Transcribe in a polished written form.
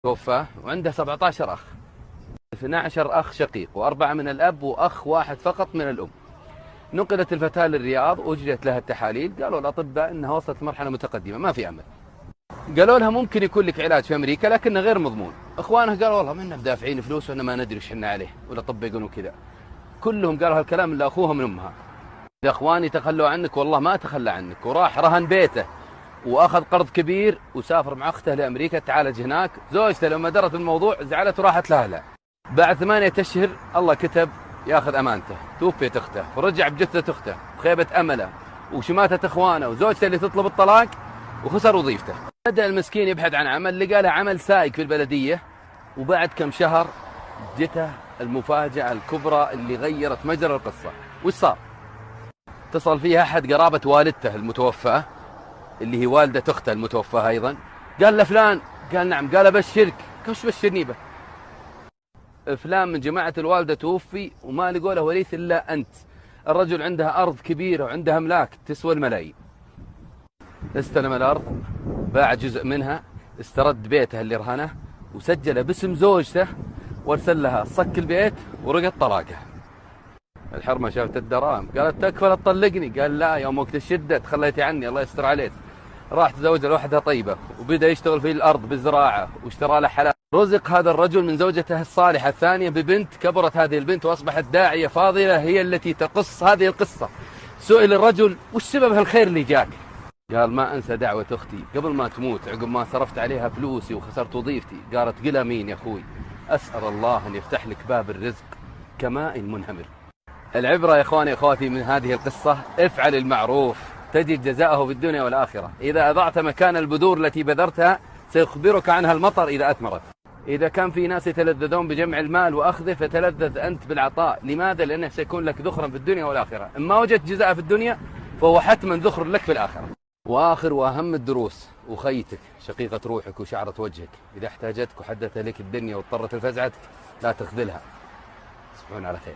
توفى وعنده 17 أخ، 12 أخ شقيق و4 من الأب وأخ واحد فقط من الأم. نقلت الفتاة للرياض وأجريت لها التحاليل، قالوا الأطباء إنها وصلت مرحلة متقدمة ما في أمل. قالوا لها ممكن يكون لك علاج في أمريكا لكنه غير مضمون. إخوانها قالوا والله منا بدافعين فلوس وإحنا ما ندري إيش حنا عليه، والأطباء يقولون كذا. كلهم قالوا هالكلام إلا أخوها من أمها. يا إخواني تخلوا عنك، والله ما تخلى عنك، وراح رهن بيته واخذ قرض كبير وسافر مع اخته لامريكا تعالج هناك. زوجته لما درت بالموضوع زعلت وراحت لاهله. بعد 8 أشهر الله كتب ياخذ امانته، توفيت اخته ورجع بجثه اخته بخيبه امله وشماته اخوانه وزوجته اللي تطلب الطلاق، وخسر وظيفته. بدا المسكين يبحث عن عمل، لقى له عمل سائق في البلديه. وبعد كم شهر جته المفاجاه الكبرى اللي غيرت مجرى القصه. وش صار؟ اتصل فيها احد قرابه والدته المتوفاه اللي هي والدة أخته المتوفاة أيضا. قال له فلان، قال نعم، قال أبشرك. كش بشرني به؟ فلان من جماعة الوالدة توفي وما لقوا له وريث إلا أنت. الرجل عنده أرض كبيرة وعنده أملاك تسوى الملايين. استلم الأرض، باع جزء منها، استرد بيته اللي رهنه وسجله باسم زوجته وارسل لها صك البيت ورقت طلاقه. الحرمة شافت الدراهم قالت تكفى لا تطلقني. قال لا، يوم وقت الشدة تخليتي عني الله يستر عليك. راح تزوج لوحدة طيبة وبدأ يشتغل في الأرض بالزراعة واشترى له حلال. رزق هذا الرجل من زوجته الصالحة الثانية ببنت، كبرت هذه البنت وأصبحت داعية فاضلة هي التي تقص هذه القصة. سئل الرجل وش سبب هالخير اللي جاك؟ قال ما أنسى دعوة أختي قبل ما تموت عقب ما صرفت عليها فلوسي وخسرت وظيفتي. قالت قل امين يا أخوي، أسأل الله أن يفتح لك باب الرزق كماء منهمر. العبرة يا إخواني أخواتي من هذه القصة، افعل المعروف تجد جزاءه في الدنيا والآخرة. إذا أضعت مكان البذور التي بذرتها سيخبرك عنها المطر إذا أثمرت. إذا كان في ناس يتلذذون بجمع المال وأخذه فتلذذ أنت بالعطاء. لماذا؟ لأنه سيكون لك ذخرا في الدنيا والآخرة. إن ما وجدت جزاء في الدنيا فهو حتما ذخر لك في الآخرة. وآخر وأهم الدروس، وخيتك شقيقة روحك وشعرة وجهك إذا احتاجتك وحدث لك الدنيا واضطرت لفزعتك لا تخذلها. تصبحون على خير.